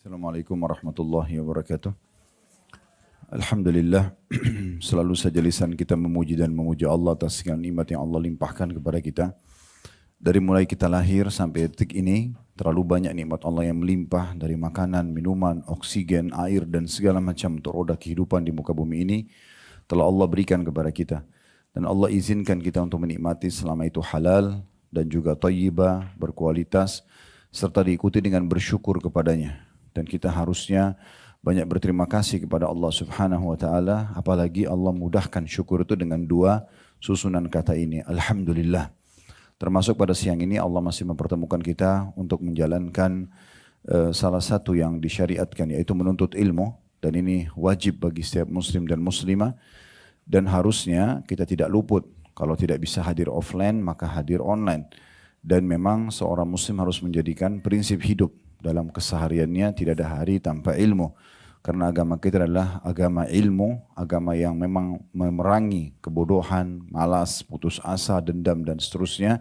Assalamualaikum warahmatullahi wabarakatuh. Alhamdulillah, selalu saja lisan kita memuji dan memuja Allah atas segala nikmat yang Allah limpahkan kepada kita. Dari mulai kita lahir sampai detik ini, terlalu banyak nikmat Allah yang melimpah dari makanan, minuman, oksigen, air dan segala macam untuk roda kehidupan di muka bumi ini telah Allah berikan kepada kita. Dan Allah izinkan kita untuk menikmati selama itu halal dan juga thayyibah, berkualitas, serta diikuti dengan bersyukur kepadanya. Dan kita harusnya banyak berterima kasih kepada Allah Subhanahu wa taala, apalagi Allah mudahkan syukur itu dengan dua susunan kata ini, alhamdulillah. Termasuk pada siang ini Allah masih mempertemukan kita untuk menjalankan salah satu yang disyariatkan, yaitu menuntut ilmu, dan ini wajib bagi setiap muslim dan muslimah, dan harusnya kita tidak luput. Kalau tidak bisa hadir offline maka hadir online. Dan memang seorang muslim harus menjadikan prinsip hidup dalam kesehariannya, tidak ada hari tanpa ilmu. Karena agama kita adalah agama ilmu, agama yang memang memerangi kebodohan, malas, putus asa, dendam dan seterusnya.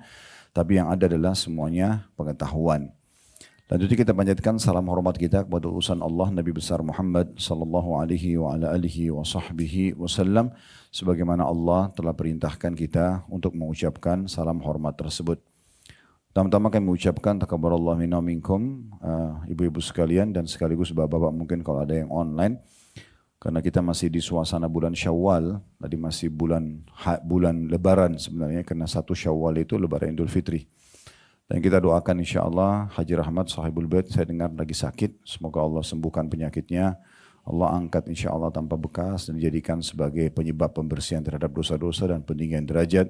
Tapi yang ada adalah semuanya pengetahuan. Lanjutnya kita panjatkan salam hormat kita kepada utusan Allah Nabi besar Muhammad sallallahu alaihi wa ala alihi wa sahbihi wasallam, sebagaimana Allah telah perintahkan kita untuk mengucapkan salam hormat tersebut. Pertama-tama kami mengucapkan takabbarallahu minna minkum, ibu-ibu sekalian dan sekaligus bapak-bapak mungkin kalau ada yang online, karena kita masih di suasana bulan Syawal, tadi masih bulan Lebaran sebenarnya, karena 1 Syawal itu Lebaran Idul Fitri. Dan kita doakan insyaAllah Haji Rahmat sahibul bait, saya dengar lagi sakit, semoga Allah sembuhkan penyakitnya, Allah angkat insyaAllah tanpa bekas dan dijadikan sebagai penyebab pembersihan terhadap dosa-dosa dan peninggian derajat,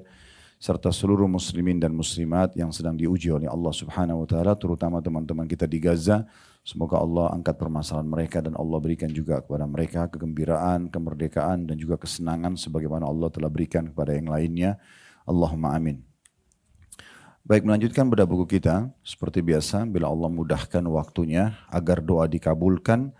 serta seluruh muslimin dan muslimat yang sedang diuji oleh Allah Subhanahu wa taala, terutama teman-teman kita di Gaza. Semoga Allah angkat permasalahan mereka dan Allah berikan juga kepada mereka kegembiraan, kemerdekaan dan juga kesenangan sebagaimana Allah telah berikan kepada yang lainnya. Allahumma amin. Baik, melanjutkan pada buku kita, seperti biasa bila Allah mudahkan waktunya agar doa dikabulkan,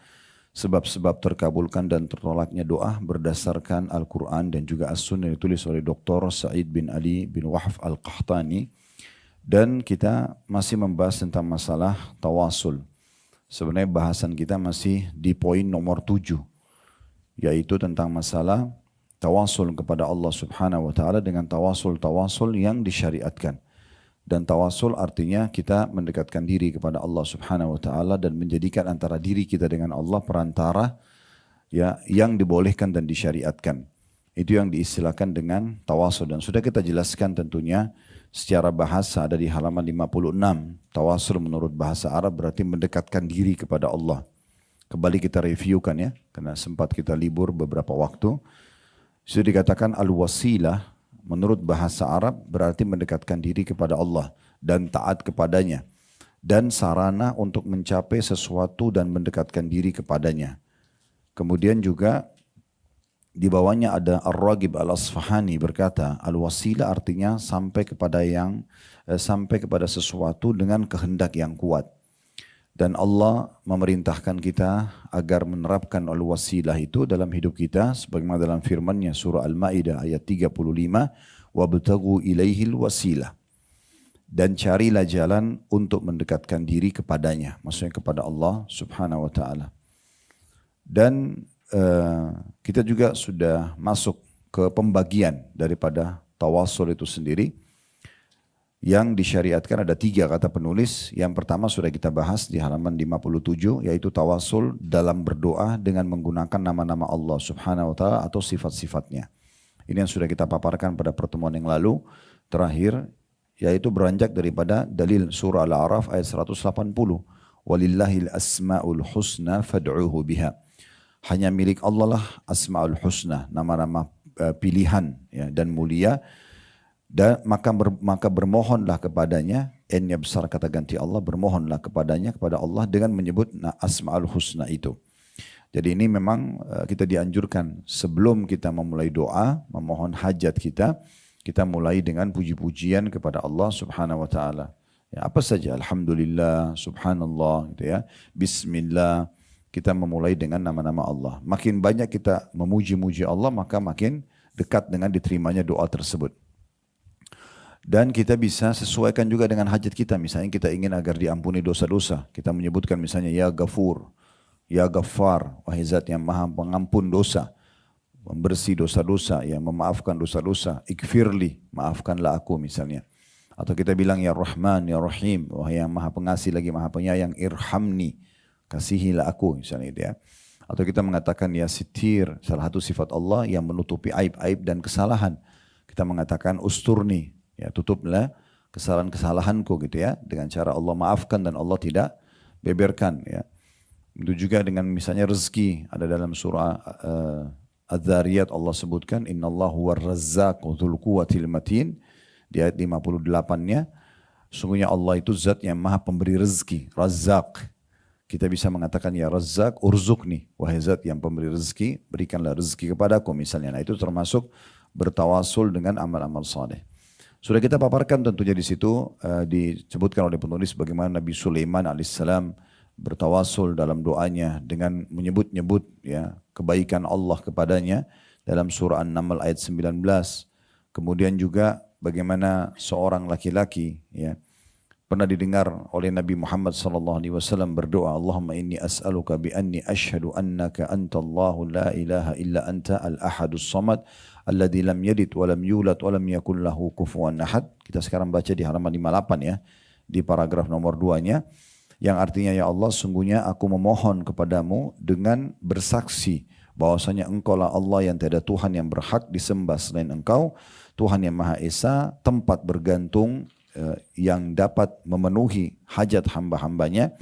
sebab-sebab terkabulkan dan tertolaknya doa berdasarkan Al-Quran dan juga As-Sunnah ditulis oleh Dr. Sa'id bin Ali bin Wahf Al-Qahtani. Dan kita masih membahas tentang masalah tawasul. Sebenarnya bahasan kita masih di poin nomor 7, yaitu tentang masalah tawasul kepada Allah Subhanahu wa taala dengan tawasul yang disyariatkan. Dan tawasul artinya kita mendekatkan diri kepada Allah Subhanahu wa taala dan menjadikan antara diri kita dengan Allah perantara ya yang dibolehkan dan disyariatkan. Itu yang diistilahkan dengan tawasul, dan sudah kita jelaskan tentunya secara bahasa ada di halaman 56. Tawasul menurut bahasa Arab berarti mendekatkan diri kepada Allah. Kembali kita reviewkan ya, karena sempat kita libur beberapa waktu. Sudah dikatakan al-wasilah menurut bahasa Arab berarti mendekatkan diri kepada Allah dan taat kepadanya, dan sarana untuk mencapai sesuatu dan mendekatkan diri kepadanya. Kemudian juga di bawahnya ada Ar-Raghib Al-Asfahani berkata, al-wasilah artinya sampai kepada sesuatu dengan kehendak yang kuat. Dan Allah memerintahkan kita agar menerapkan al-wasilah itu dalam hidup kita, sebagaimana dalam firman-Nya surah Al-Maidah ayat 35, wabtaghu ilaihil wasilah. Dan carilah jalan untuk mendekatkan diri kepadanya, maksudnya kepada Allah Subhanahu wa taala. Dan kita juga sudah masuk ke pembagian daripada tawasul itu sendiri. Yang disyariatkan ada 3 kata penulis. Yang pertama sudah kita bahas di halaman 57, yaitu tawasul dalam berdoa dengan menggunakan nama-nama Allah Subhanahu wa taala atau sifat-sifatnya. Ini yang sudah kita paparkan pada pertemuan yang lalu terakhir, yaitu beranjak daripada dalil surah Al-A'raf ayat 180. Walillahil asma'ul husna fad'uhu biha. Hanya milik Allah lah asma'ul husna, nama-nama pilihan ya, dan mulia. Dan maka bermohonlah kepadanya, n-nya besar kata ganti Allah, bermohonlah kepadanya, kepada Allah dengan menyebut asma'ul husna itu. Jadi ini memang kita dianjurkan sebelum kita memulai doa, memohon hajat kita mulai dengan puji-pujian kepada Allah Subhanahu wa taala. Ya, apa saja, alhamdulillah, subhanallah gitu ya. Bismillah, kita memulai dengan nama-nama Allah. Makin banyak kita memuji-muji Allah, maka makin dekat dengan diterimanya doa tersebut. Dan kita bisa sesuaikan juga dengan hajat kita. Misalnya kita ingin agar diampuni dosa-dosa, kita menyebutkan misalnya ya Ghafur, Ya Ghaffar, wahai zat yang maha pengampun dosa, membersih dosa-dosa, yang memaafkan dosa-dosa. Ikfirli, maafkanlah aku misalnya. Atau kita bilang ya Rahman, ya Rahim, wahai yang maha pengasih lagi maha penyayang, irhamni, kasihilah aku misalnya itu ya. Atau kita mengatakan ya Sitir, salah satu sifat Allah yang menutupi aib-aib dan kesalahan. Kita mengatakan usturni, ya tutuplah kesalahan-kesalahanku gitu ya, dengan cara Allah maafkan dan Allah tidak beberkan ya. Itu juga dengan misalnya rezeki, ada dalam surah Az-Zariyat Allah sebutkan innallahu war-razzaqu dzul quwwatil matin di ayat 58-nya, sungguhnya Allah itu zat yang maha pemberi rezeki, Razzaq. Kita bisa mengatakan ya Razzaq urzukni, wahai zat yang pemberi rezeki, berikanlah rezeki kepadaku misalnya. Nah itu termasuk bertawasul dengan amal-amal saleh. Sudah kita paparkan tentunya di situ disebutkan oleh penulis bagaimana Nabi Sulaiman alaihissalam bertawasul dalam doanya dengan menyebut-nyebut ya kebaikan Allah kepadanya dalam surah An-Naml ayat 19. Kemudian juga bagaimana seorang laki-laki ya pernah didengar oleh Nabi Muhammad SAW berdoa, Allahumma inni as'aluka bi anni ashhadu annaka antallahu la ilaha illa anta al-ahadus samad alladzi lam yalid wa lam yulad wa lam yakul lahu kufuwan ahad. Kita sekarang baca di halaman 58 ya, di paragraf nomor 2-nya, yang artinya ya Allah sungguhnya aku memohon kepadamu dengan bersaksi bahwasanya engkau lah Allah yang tiada Tuhan yang berhak disembah selain engkau, Tuhan yang Maha Esa, tempat bergantung yang dapat memenuhi hajat hamba-hambanya,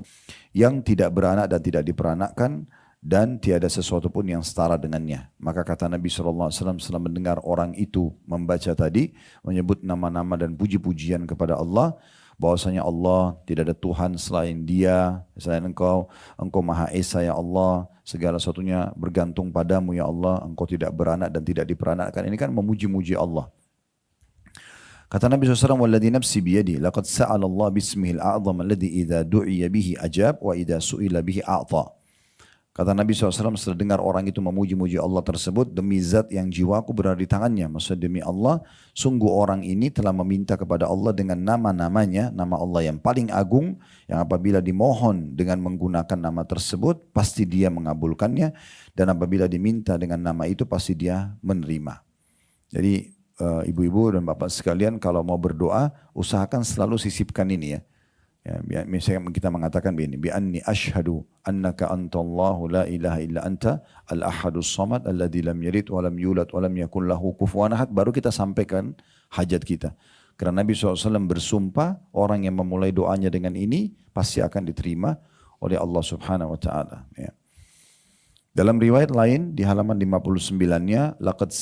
yang tidak beranak dan tidak diperanakkan, dan tiada sesuatu pun yang setara dengannya. Maka kata Nabi SAW setelah mendengar orang itu membaca tadi, menyebut nama-nama dan puji-pujian kepada Allah, bahwasanya Allah tidak ada Tuhan selain Dia, selain Engkau, Engkau Maha Esa ya Allah, segala sesuatunya bergantung padamu ya Allah, Engkau tidak beranak dan tidak diperanakkan. Ini kan memuji-muji Allah. Kata Nabi SAW, "Walladhi nafsi biyadi, laqad sa'ala Allah bismihil a'zam alladhi idza du'iya bihi ajab wa idza su'ila bihi a'ta." Kata Nabi SAW setelah dengar orang itu memuji-muji Allah tersebut, demi zat yang jiwaku berada di tangannya, maksudnya demi Allah, sungguh orang ini telah meminta kepada Allah dengan nama-namanya, nama Allah yang paling agung, yang apabila dimohon dengan menggunakan nama tersebut, pasti Dia mengabulkannya, dan apabila diminta dengan nama itu, pasti Dia menerima. Jadi, ibu-ibu dan bapak sekalian kalau mau berdoa usahakan selalu sisipkan ini ya. Ya misalnya kita mengatakan begini, bi anni asyhadu annaka antallahu la ilaha illa anta al-ahadus samad alladzi lam yalid wa lam yulad wa lam yakul lahu kufuwan ahad, baru kita sampaikan hajat kita. Karena Nabi SAW bersumpah orang yang memulai doanya dengan ini pasti akan diterima oleh Allah Subhanahu wa taala ya. Dalam riwayat lain di halaman 59-nya, laqad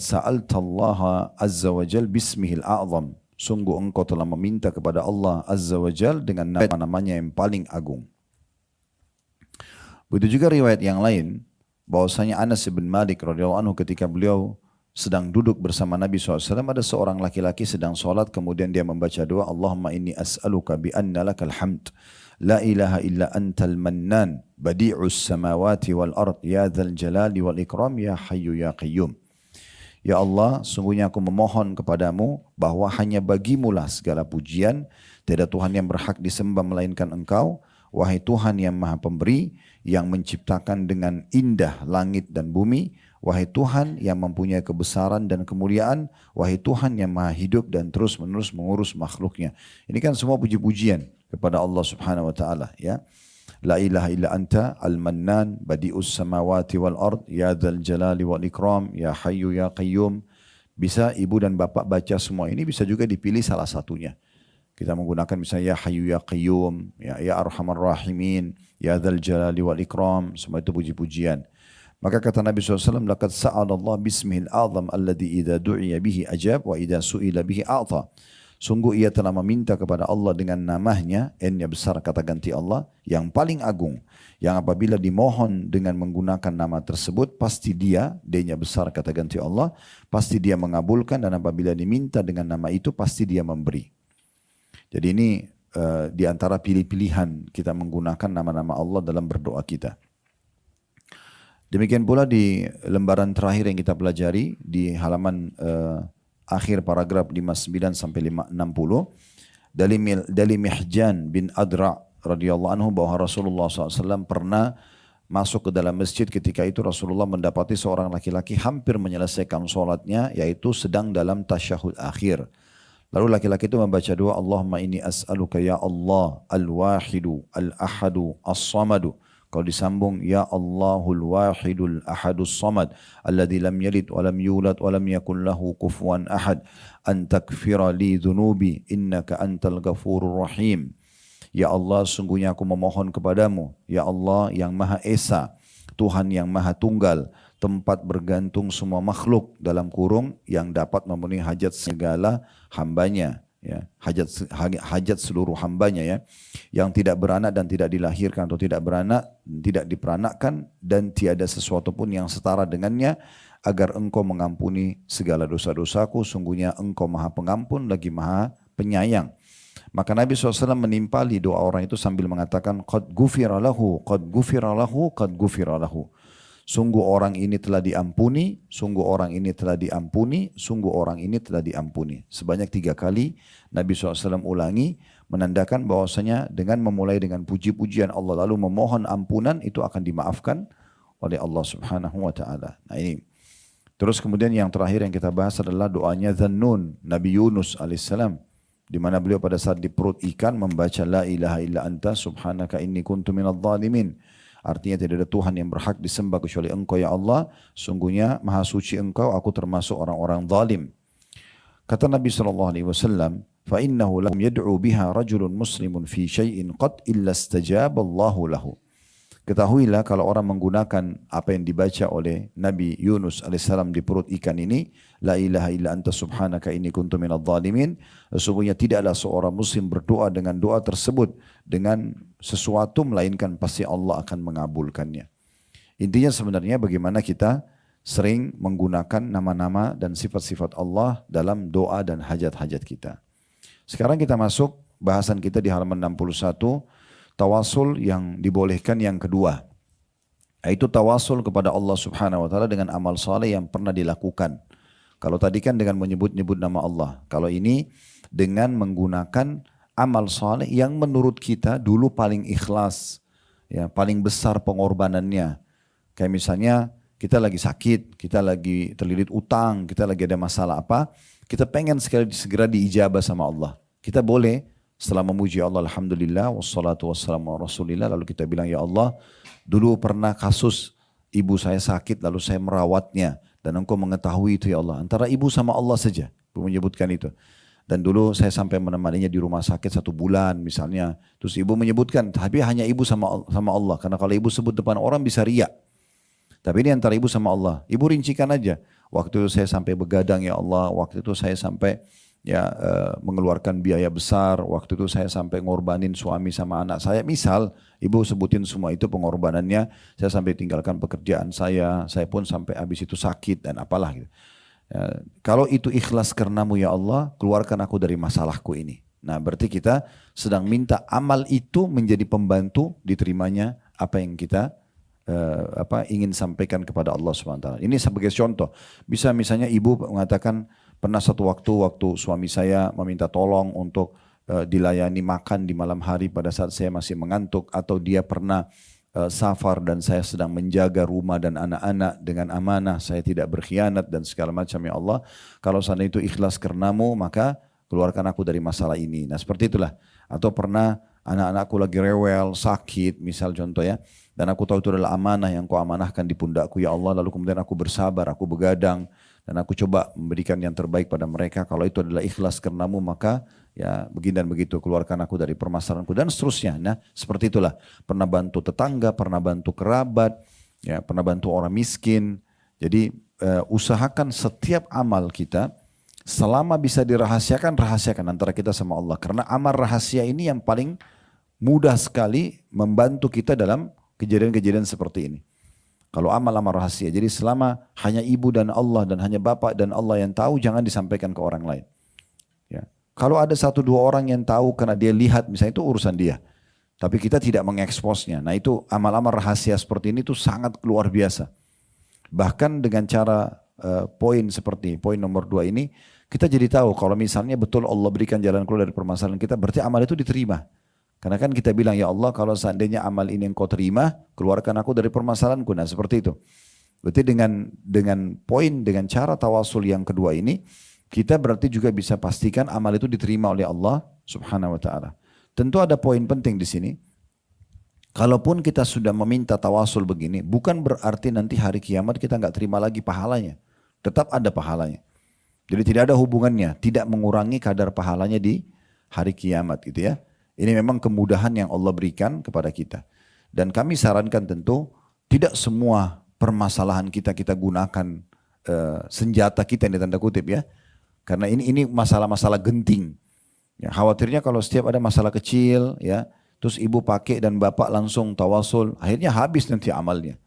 sa'altallaha azza wa jal bismihil a'zam. Sungguh engkau telah meminta kepada Allah azza wa jal dengan nama-namanya yang paling agung. Begitu juga riwayat yang lain, bahwasanya Anas bin Malik radhiyallahu anhu ketika beliau sedang duduk bersama Nabi SAW, ada seorang laki-laki sedang sholat, kemudian dia membaca doa, Allahumma inni as'aluka bi anna lakal hamd. La ilaha illa antal mannan badi'us samawati wal ard ya dzal jalali wal ikram ya hayyu ya qayyum. Ya Allah, sungguhnya aku memohon kepadamu bahwa hanya bagimulah segala pujian, tiada Tuhan yang berhak disembah melainkan Engkau, wahai Tuhan yang Maha Pemberi, yang menciptakan dengan indah langit dan bumi, wahai Tuhan yang mempunyai kebesaran dan kemuliaan, wahai Tuhan yang Maha Hidup dan terus-menerus mengurus makhluknya. Ini kan semua puji-pujian kepada Allah Subhanahu wa taala ya. La ilaha illa anta al-mannan badi'us samawati wal ard ya dzal jalali wal ikram ya hayyu ya qayyum. Bisa ibu dan bapak baca semua ini, bisa juga dipilih salah satunya. Kita menggunakan misalnya ya hayyu ya qayyum, ya arhamar rahimin, ya dzal jalali wal ikram, semua itu puji-pujian. Maka kata Nabi SAW, laqad sa'alallah bismihil a'zam alladhi idza du'iya bihi ajab wa idza su'ila bihi a'ta. Sungguh ia telah meminta kepada Allah dengan namanya, N-nya besar kata ganti Allah, yang paling agung, yang apabila dimohon dengan menggunakan nama tersebut, pasti Dia, D-nya besar kata ganti Allah, pasti Dia mengabulkan, dan apabila diminta dengan nama itu, pasti Dia memberi. Jadi ini di antara pilih-pilihan kita menggunakan nama-nama Allah dalam berdoa kita. Demikian pula di lembaran terakhir yang kita pelajari, di halaman akhir paragraf 59 sampai 60, dari Mihjan bin Adra radhiyallahu anhu bahwa Rasulullah SAW pernah masuk ke dalam masjid. Ketika itu Rasulullah mendapati seorang laki-laki hampir menyelesaikan sholatnya, yaitu sedang dalam tasyahud akhir. Lalu laki-laki itu membaca doa, Allahumma inni as'aluka ya Allah al-wahidu al-ahadu as-samadu. Kalau disambung, ya Allahul wahidul ahadus samad alladzi lam yalid wa lam yulad wa lam yakul lahu kufuwan ahad an takfira li dhunubi innaka antal ghafurur rahim. Ya Allah, sungguhnya aku memohon kepadamu, ya Allah yang Maha Esa, Tuhan yang Maha Tunggal, tempat bergantung semua makhluk dalam kurung yang dapat memenuhi hajat segala hambanya, ya, hajat seluruh hambanya, ya, yang tidak beranak dan tidak dilahirkan atau tidak beranak, tidak diperanakkan dan tiada sesuatu pun yang setara dengannya, agar engkau mengampuni segala dosa-dosaku, sungguhnya engkau Maha Pengampun lagi Maha Penyayang. Maka Nabi SAW menimpali doa orang itu sambil mengatakan, qad ghufira lahu, qad ghufira lahu, qad ghufira lahu. Sungguh orang ini telah diampuni, sungguh orang ini telah diampuni, sungguh orang ini telah diampuni. Sebanyak 3 kali Nabi SAW ulangi, menandakan bahwasanya dengan memulai dengan puji-pujian Allah lalu memohon ampunan, itu akan dimaafkan oleh Allah Subhanahu wa taala. Nah ini. Terus kemudian yang terakhir yang kita bahas adalah doanya Dhannun, Nabi Yunus alaihissalam, di mana beliau pada saat di perut ikan membaca la ilaha illa anta subhanaka inni kuntu minadh dhalimin. Artinya tidak ada Tuhan yang berhak disembah kecuali engkau ya Allah, sungguhnya maha suci engkau, aku termasuk orang-orang zalim. Kata Nabi SAW, fa innahu lam yad'u biha rajulun muslimun fi syai'in qad illa istajaba Allahu lahu. Ketahuilah kalau orang menggunakan apa yang dibaca oleh Nabi Yunus alaihissalam di perut ikan ini, la ilaha illa anta subhanaka inni kuntu minadh dhalimin, sesungguhnya tidaklah seorang muslim berdoa dengan doa tersebut dengan sesuatu melainkan pasti Allah akan mengabulkannya. Intinya sebenarnya bagaimana kita sering menggunakan nama-nama dan sifat-sifat Allah dalam doa dan hajat-hajat kita. Sekarang kita masuk bahasan kita di halaman 61, tawasul yang dibolehkan yang kedua, yaitu tawasul kepada Allah Subhanahu wa taala dengan amal saleh yang pernah dilakukan. Kalau tadi kan dengan menyebut-nyebut nama Allah, kalau ini dengan menggunakan amal saleh yang menurut kita dulu paling ikhlas, ya, paling besar pengorbanannya. Kayak misalnya kita lagi sakit, kita lagi terlilit utang, kita lagi ada masalah apa, kita pengen segera diijabah sama Allah. Kita boleh setelah memuji Allah, alhamdulillah, wassalatu wassalamu ala rasulillah, lalu kita bilang, ya Allah, dulu pernah kasus ibu saya sakit, lalu saya merawatnya, dan engkau mengetahui itu ya Allah. Antara ibu sama Allah saja, ibu menyebutkan itu. Dan dulu saya sampai menemaninya di rumah sakit 1 bulan misalnya. Terus ibu menyebutkan, tapi hanya ibu sama Allah. Karena kalau ibu sebut depan orang bisa riak. Tapi ini antara ibu sama Allah. Ibu rincikan aja. Waktu itu saya sampai begadang ya Allah, waktu itu saya sampai mengeluarkan biaya besar, waktu itu saya sampai ngorbanin suami sama anak saya. Misal ibu sebutin semua itu pengorbanannya, saya sampai tinggalkan pekerjaan saya pun sampai habis itu sakit dan apalah gitu. Ya, kalau itu ikhlas karenamu ya Allah, keluarkan aku dari masalahku ini. Nah berarti kita sedang minta amal itu menjadi pembantu diterimanya apa yang kita ingin sampaikan kepada Allah SWT. Ini sebagai contoh. Bisa misalnya ibu mengatakan, pernah satu waktu suami saya meminta tolong untuk dilayani makan di malam hari pada saat saya masih mengantuk, atau dia pernah safar dan saya sedang menjaga rumah dan anak-anak dengan amanah, saya tidak berkhianat dan segala macam ya Allah. Kalau sana itu ikhlas karenamu, maka keluarkan aku dari masalah ini. Nah seperti itulah. Atau pernah anak-anakku lagi rewel, sakit misal contoh ya, dan aku tahu itu adalah amanah yang kau amanahkan di pundakku ya Allah, lalu kemudian aku bersabar, aku begadang, dan aku coba memberikan yang terbaik pada mereka. Kalau itu adalah ikhlas karenamu, maka ya begini dan begitu, keluarkan aku dari permasalahanku dan seterusnya. Nah seperti itulah. Pernah bantu tetangga, pernah bantu kerabat, ya, pernah bantu orang miskin. Jadi usahakan setiap amal kita selama bisa dirahasiakan, rahasiakan antara kita sama Allah. Karena amal rahasia ini yang paling mudah sekali membantu kita dalam kejadian-kejadian seperti ini. Kalau amal-amal rahasia, jadi selama hanya ibu dan Allah dan hanya bapak dan Allah yang tahu, jangan disampaikan ke orang lain. Ya. Kalau ada 1-2 orang yang tahu karena dia lihat, misalnya itu urusan dia. Tapi kita tidak mengeksposnya. Nah itu amal-amal rahasia seperti ini tuh sangat luar biasa. Bahkan dengan cara poin seperti poin nomor 2 ini, kita jadi tahu kalau misalnya betul Allah berikan jalan keluar dari permasalahan kita, berarti amal itu diterima. Karena kan kita bilang, ya Allah kalau seandainya amal ini yang kau terima, keluarkan aku dari permasalahanku. Nah seperti itu. Berarti dengan poin, dengan cara tawasul yang kedua ini, kita berarti juga bisa pastikan amal itu diterima oleh Allah Subhanahu wa ta'ala. Tentu ada poin penting di sini. Kalaupun kita sudah meminta tawasul begini, bukan berarti nanti hari kiamat kita nggak terima lagi pahalanya. Tetap ada pahalanya. Jadi tidak ada hubungannya, tidak mengurangi kadar pahalanya di hari kiamat gitu ya. Ini memang kemudahan yang Allah berikan kepada kita. Dan kami sarankan tentu tidak semua permasalahan kita gunakan senjata kita yang tanda kutip ya. Karena ini masalah-masalah genting. Ya, khawatirnya kalau setiap ada masalah kecil ya, terus ibu pakai dan bapak langsung tawasul, akhirnya habis nanti amalnya.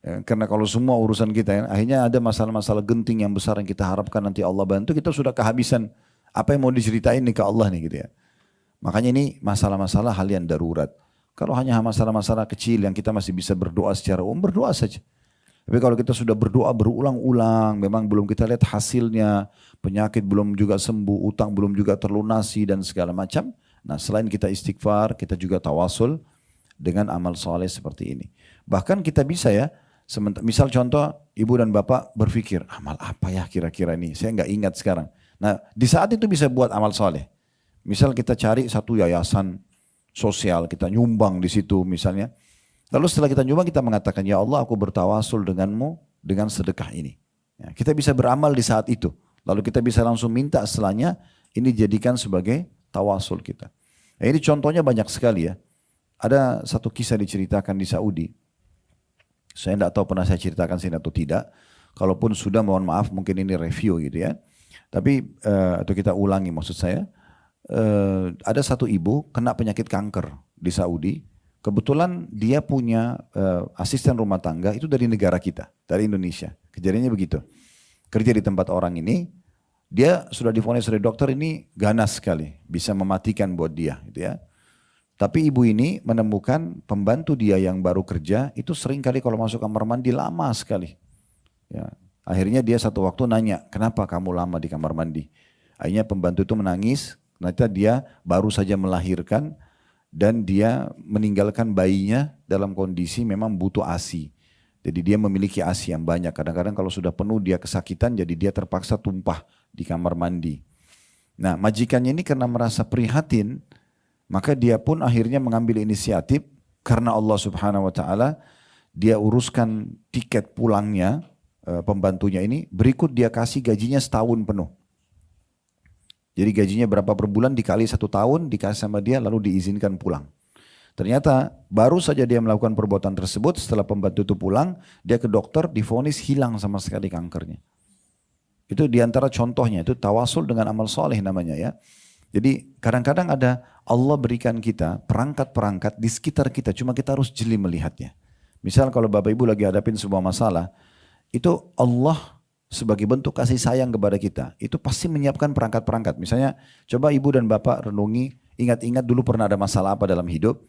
Ya, karena kalau semua urusan kita, ya, akhirnya ada masalah-masalah genting yang besar yang kita harapkan nanti Allah bantu, kita sudah kehabisan apa yang mau diceritain nih ke Allah nih gitu ya. Makanya ini masalah-masalah hal yang darurat. Kalau hanya masalah-masalah kecil yang kita masih bisa berdoa secara umum, berdoa saja. Tapi kalau kita sudah berdoa berulang-ulang, memang belum kita lihat hasilnya, penyakit belum juga sembuh, utang belum juga terlunasi dan segala macam. Nah selain kita istighfar, kita juga tawasul dengan amal soleh seperti ini. Bahkan kita bisa ya, misal contoh ibu dan bapak berpikir, amal apa ya kira-kira ini, saya nggak ingat sekarang. Nah di saat itu bisa buat amal soleh. Misal kita cari satu yayasan sosial, kita nyumbang di situ misalnya. Lalu setelah kita nyumbang kita mengatakan, ya Allah aku bertawasul denganmu dengan sedekah ini. Ya, kita bisa beramal di saat itu. Lalu kita bisa langsung minta setelahnya, ini jadikan sebagai tawasul kita. Nah, ini contohnya banyak sekali ya. Ada satu kisah diceritakan di Saudi. Saya tidak tahu pernah saya ceritakan sini atau tidak. Kalaupun sudah mohon maaf mungkin ini review gitu ya. Tapi atau kita ulangi maksud saya. Ada satu ibu kena penyakit kanker di Saudi. Kebetulan dia punya asisten rumah tangga itu dari negara kita, dari Indonesia. Kejadiannya begitu. Kerja di tempat orang ini, dia sudah divonis oleh dokter ini ganas sekali, bisa mematikan buat dia, gitu ya. Tapi ibu ini menemukan pembantu dia yang baru kerja itu sering kali kalau masuk kamar mandi lama sekali. Ya, akhirnya dia satu waktu nanya, kenapa kamu lama di kamar mandi? Akhirnya pembantu itu menangis, ternyata dia baru saja melahirkan. Dan dia meninggalkan bayinya dalam kondisi memang butuh ASI. Jadi dia memiliki ASI yang banyak. Kadang-kadang kalau sudah penuh dia kesakitan jadi dia terpaksa tumpah di kamar mandi. Nah majikannya ini karena merasa prihatin, maka dia pun akhirnya mengambil inisiatif karena Allah Subhanahu wa ta'ala, dia uruskan tiket pulangnya pembantunya ini, berikut dia kasih gajinya setahun penuh. Jadi gajinya berapa per bulan dikali 1 tahun dikasih sama dia lalu diizinkan pulang. Ternyata baru saja dia melakukan perbuatan tersebut setelah pembantu itu pulang dia ke dokter divonis hilang sama sekali kankernya. Itu diantara contohnya itu tawasul dengan amal soleh namanya ya. Jadi kadang-kadang ada Allah berikan kita perangkat-perangkat di sekitar kita cuma kita harus jeli melihatnya. Misal kalau bapak ibu lagi hadapin sebuah masalah itu Allah sebagai bentuk kasih sayang kepada kita, itu pasti menyiapkan perangkat-perangkat. Misalnya, coba ibu dan bapak renungi, ingat-ingat dulu pernah ada masalah apa dalam hidup.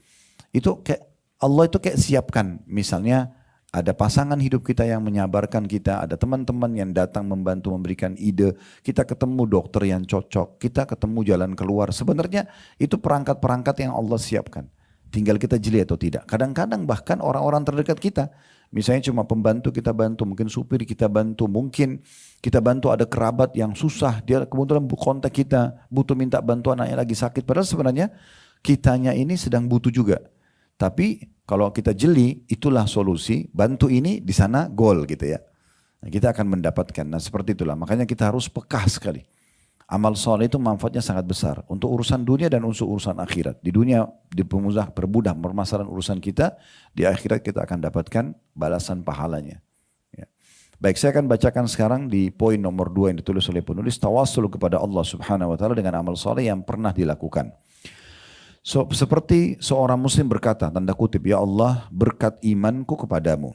Itu kayak Allah itu kayak siapkan. Misalnya, ada pasangan hidup kita yang menyabarkan kita, ada teman-teman yang datang membantu memberikan ide, kita ketemu dokter yang cocok, kita ketemu jalan keluar. Sebenarnya itu perangkat-perangkat yang Allah siapkan. Tinggal kita jeli atau tidak. Kadang-kadang bahkan orang-orang terdekat kita, misalnya cuma pembantu kita bantu, mungkin supir kita bantu, mungkin kita bantu ada kerabat yang susah, dia kemudian kontak kita, butuh minta bantuan anaknya lagi sakit. Padahal sebenarnya kitanya ini sedang butuh juga. Tapi kalau kita jeli, itulah solusi, bantu ini di sana goal gitu ya. Nah, kita akan mendapatkan, nah seperti itulah. Makanya kita harus peka sekali. Amal soleh itu manfaatnya sangat besar untuk urusan dunia dan untuk urusan akhirat. Di dunia dipermudah, permudah permasalahan urusan kita, di akhirat kita akan dapatkan balasan pahalanya. Ya. Baik, saya akan bacakan sekarang di poin nomor 2 yang ditulis oleh penulis, tawasul kepada Allah Subhanahu wa taala dengan amal soleh yang pernah dilakukan. Seperti seorang muslim berkata, tanda kutip, ya Allah berkat imanku kepadamu,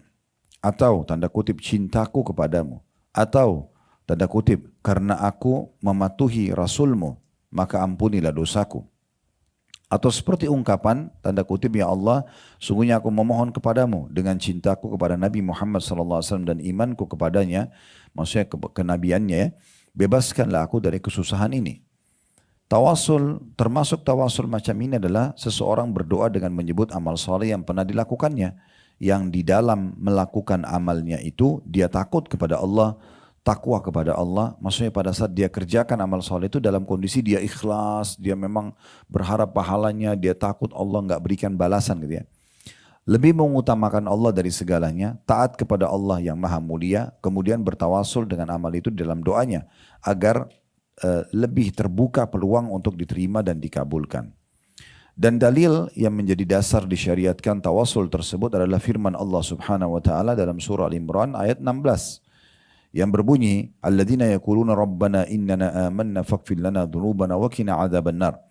atau tanda kutip cintaku kepadamu, atau tanda kutip, karena aku mematuhi Rasulmu, maka ampunilah dosaku. Atau seperti ungkapan, tanda kutip, ya Allah, sungguhnya aku memohon kepadamu dengan cintaku kepada Nabi Muhammad SAW dan imanku kepadanya, maksudnya kenabiannya ya, bebaskanlah aku dari kesusahan ini. Tawasul, termasuk tawasul macam ini adalah seseorang berdoa dengan menyebut amal soleh yang pernah dilakukannya. Yang di dalam melakukan amalnya itu dia takut kepada Allah, takwa kepada Allah. Maksudnya pada saat dia kerjakan amal soleh itu dalam kondisi dia ikhlas, dia memang berharap pahalanya, dia takut Allah nggak berikan balasan gitu ya. Lebih mengutamakan Allah dari segalanya, taat kepada Allah yang maha mulia, kemudian bertawasul dengan amal itu dalam doanya, agar lebih terbuka peluang untuk diterima dan dikabulkan. Dan dalil yang menjadi dasar disyariatkan tawasul tersebut adalah firman Allah Subhanahu wa taala dalam surah Al-Imran ayat 16 yang berbunyi, alladzina yaquluna rabbana innana amanna faghfir lana dzunubana wa qina adzabannar.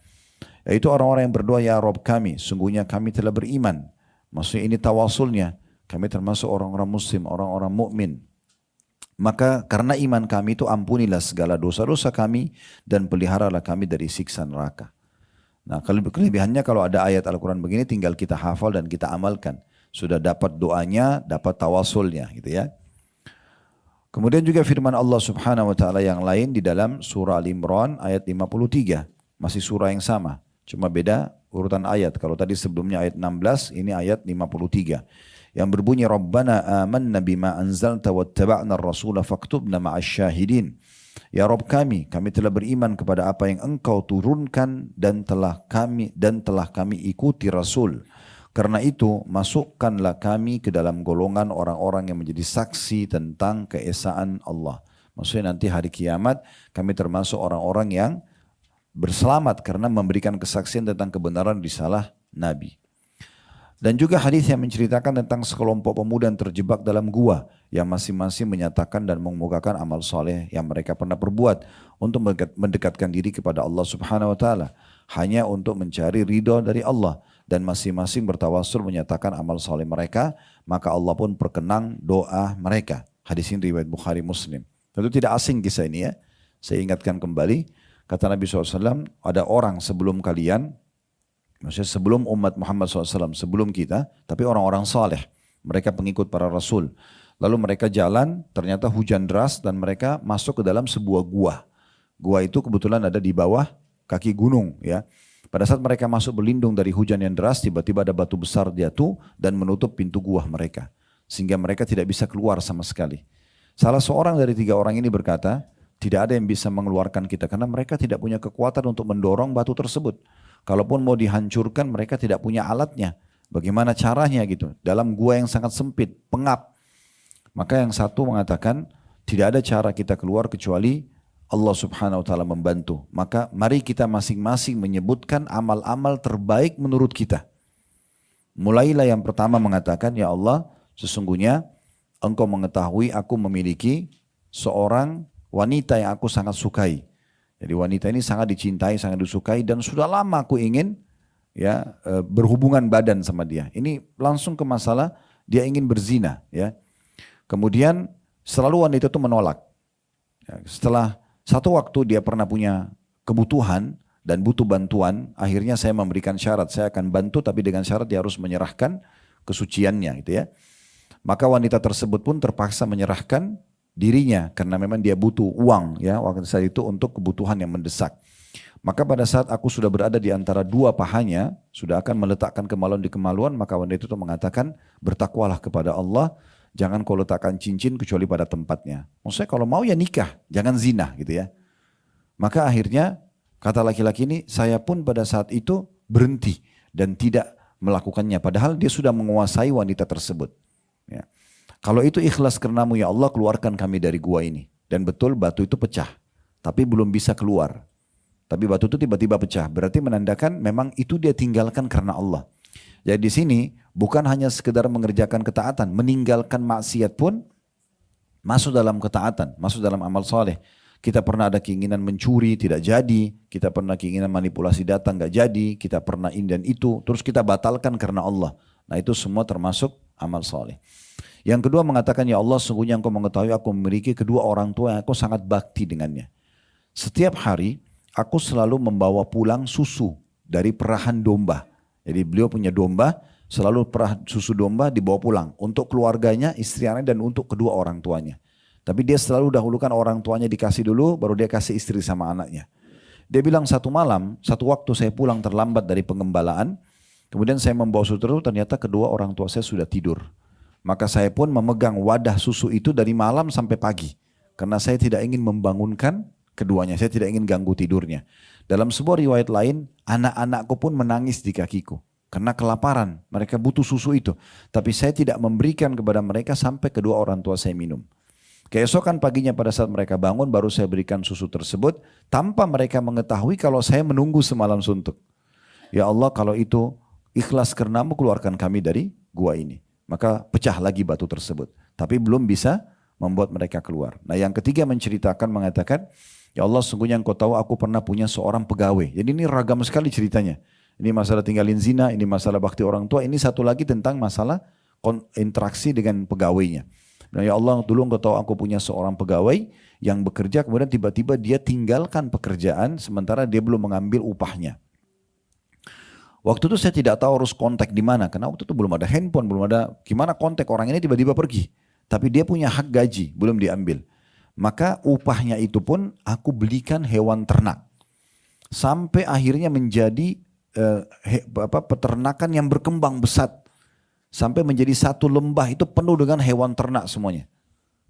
Yaitu orang-orang yang berdoa, ya Rabb kami, sungguhnya kami telah beriman. Maksudnya ini tawasulnya, kami termasuk orang-orang muslim, orang-orang mukmin. Maka karena iman kami itu ampunilah segala dosa-dosa kami dan peliharalah kami dari siksa neraka. Nah, kelebihannya kalau ada ayat Al-Quran begini tinggal kita hafal dan kita amalkan. Sudah dapat doanya, dapat tawasulnya gitu ya. Kemudian juga firman Allah Subhanahu wa taala yang lain di dalam surah Al-Imran ayat 53. Masih surah yang sama, cuma beda urutan ayat. Kalau tadi sebelumnya ayat 16, ini ayat 53. Yang berbunyi Rabbana amanna bima anzalta wattaba'na ar-rasula faktubna ma'asy syahidin. Ya Rabb kami telah beriman kepada apa yang Engkau turunkan dan telah kami ikuti Rasul. Karena itu masukkanlah kami ke dalam golongan orang-orang yang menjadi saksi tentang keesaan Allah. Maksudnya nanti hari kiamat kami termasuk orang-orang yang berselamat karena memberikan kesaksian tentang kebenaran risalah Nabi. Dan juga hadis yang menceritakan tentang sekelompok pemuda yang terjebak dalam gua yang masing-masing menyatakan dan mengemukakan amal soleh yang mereka pernah perbuat untuk mendekatkan diri kepada Allah Subhanahu wa taala hanya untuk mencari ridho dari Allah, dan masing-masing bertawasul menyatakan amal soleh mereka, maka Allah pun perkenan doa mereka. Hadis ini riwayat Bukhari Muslim. Tentu tidak asing kisah ini ya. Saya ingatkan kembali, kata Nabi SAW, ada orang sebelum kalian, maksudnya sebelum umat Muhammad SAW, sebelum kita, tapi orang-orang saleh, mereka pengikut para rasul. Lalu mereka jalan, ternyata hujan deras dan mereka masuk ke dalam sebuah gua. Gua itu kebetulan ada di bawah kaki gunung ya. Pada saat mereka masuk berlindung dari hujan yang deras, tiba-tiba ada batu besar jatuh dan menutup pintu gua mereka. Sehingga mereka tidak bisa keluar sama sekali. Salah seorang dari 3 orang ini berkata, tidak ada yang bisa mengeluarkan kita karena mereka tidak punya kekuatan untuk mendorong batu tersebut. Kalaupun mau dihancurkan mereka tidak punya alatnya. Bagaimana caranya gitu? Dalam gua yang sangat sempit, pengap. Maka yang satu mengatakan tidak ada cara kita keluar kecuali Allah Subhanahu wa taala membantu. Maka mari kita masing-masing menyebutkan amal-amal terbaik menurut kita. Mulailah yang pertama mengatakan, ya Allah, sesungguhnya Engkau mengetahui aku memiliki seorang wanita yang aku sangat sukai. Jadi wanita ini sangat dicintai, sangat disukai dan sudah lama aku ingin ya berhubungan badan sama dia. Ini langsung ke masalah dia ingin berzina ya. Kemudian selalu wanita itu menolak. Ya, setelah satu waktu dia pernah punya kebutuhan dan butuh bantuan, akhirnya saya memberikan syarat, saya akan bantu tapi dengan syarat dia harus menyerahkan kesuciannya gitu ya. Maka wanita tersebut pun terpaksa menyerahkan dirinya karena memang dia butuh uang ya waktu saat itu untuk kebutuhan yang mendesak. Maka pada saat aku sudah berada di antara 2 pahanya, sudah akan meletakkan kemaluan di kemaluan, maka wanita itu mengatakan, bertakwalah kepada Allah, jangan kau letakkan cincin kecuali pada tempatnya. Maksudnya kalau mau ya nikah, jangan zina gitu ya. Maka akhirnya kata laki-laki ini, saya pun pada saat itu berhenti dan tidak melakukannya. Padahal dia sudah menguasai wanita tersebut. Ya. Kalau itu ikhlas karenamu ya Allah, keluarkan kami dari gua ini. Dan betul batu itu pecah, tapi belum bisa keluar. Tapi batu itu tiba-tiba pecah, berarti menandakan memang itu dia tinggalkan karena Allah. Jadi di sini bukan hanya sekedar mengerjakan ketaatan, meninggalkan maksiat pun masuk dalam ketaatan, masuk dalam amal soleh. Kita pernah ada keinginan mencuri, tidak jadi. Kita pernah keinginan manipulasi data, nggak jadi. Kita pernah ini dan itu, terus kita batalkan karena Allah. Nah itu semua termasuk amal soleh. Yang kedua mengatakan, ya Allah sungguhnya Engkau mengetahui aku memiliki kedua orang tua yang aku sangat bakti dengannya. Setiap hari aku selalu membawa pulang susu dari perahan domba. Jadi beliau punya domba, selalu perah susu domba dibawa pulang untuk keluarganya, istri anak dan untuk kedua orang tuanya. Tapi dia selalu dahulukan orang tuanya dikasih dulu, baru dia kasih istri sama anaknya. Dia bilang satu malam, satu waktu saya pulang terlambat dari pengembalaan, kemudian saya membawa susu tersebut, ternyata kedua orang tua saya sudah tidur. Maka saya pun memegang wadah susu itu dari malam sampai pagi. Karena saya tidak ingin membangunkan keduanya, saya tidak ingin ganggu tidurnya. Dalam sebuah riwayat lain, anak-anakku pun menangis di kakiku. Karena kelaparan, mereka butuh susu itu. Tapi saya tidak memberikan kepada mereka sampai kedua orang tua saya minum. Keesokan paginya pada saat mereka bangun, baru saya berikan susu tersebut, tanpa mereka mengetahui kalau saya menunggu semalam suntuk. Ya Allah, kalau itu ikhlas karenamu, keluarkan kami dari gua ini. Maka pecah lagi batu tersebut. Tapi belum bisa membuat mereka keluar. Nah yang ketiga menceritakan, mengatakan, ya Allah sungguhnya engkau tahu aku pernah punya seorang pegawai. Jadi ini ragam sekali ceritanya. Ini masalah tinggalin zina, ini masalah bakti orang tua, ini satu lagi tentang masalah interaksi dengan pegawainya. Nah ya Allah, dulu engkau tahu aku punya seorang pegawai yang bekerja, kemudian tiba-tiba dia tinggalkan pekerjaan sementara dia belum mengambil upahnya. Waktu itu saya tidak tahu harus kontak di mana, karena waktu itu belum ada handphone, belum ada gimana kontak orang ini tiba-tiba pergi. Tapi dia punya hak gaji, belum diambil. Maka upahnya itu pun aku belikan hewan ternak. Sampai akhirnya menjadi peternakan yang berkembang pesat. Sampai menjadi satu lembah itu penuh dengan hewan ternak semuanya.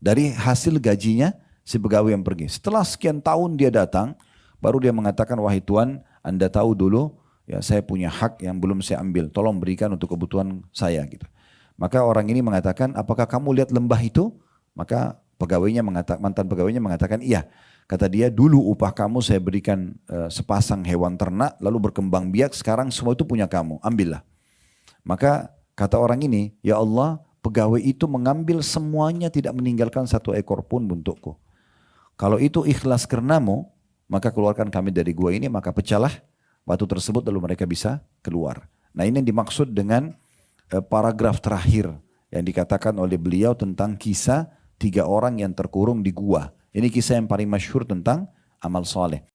Dari hasil gajinya si pegawai yang pergi. Setelah sekian tahun dia datang, baru dia mengatakan, wahai Tuan, Anda tahu dulu ya saya punya hak yang belum saya ambil. Tolong berikan untuk kebutuhan saya gitu. Maka orang ini mengatakan, apakah kamu lihat lembah itu? Maka mantan pegawainya mengatakan, iya. Kata dia, dulu upah kamu saya berikan sepasang hewan ternak, lalu berkembang biak, sekarang semua itu punya kamu, ambillah. Maka kata orang ini, ya Allah, pegawai itu mengambil semuanya, tidak meninggalkan satu ekor pun untukku. Kalau itu ikhlas karenamu, maka keluarkan kami dari gua ini, maka pecahlah batu tersebut, lalu mereka bisa keluar. Nah ini yang dimaksud dengan paragraf terakhir yang dikatakan oleh beliau tentang kisah 3 orang yang terkurung di gua. Ini kisah yang paling masyhur tentang amal soleh.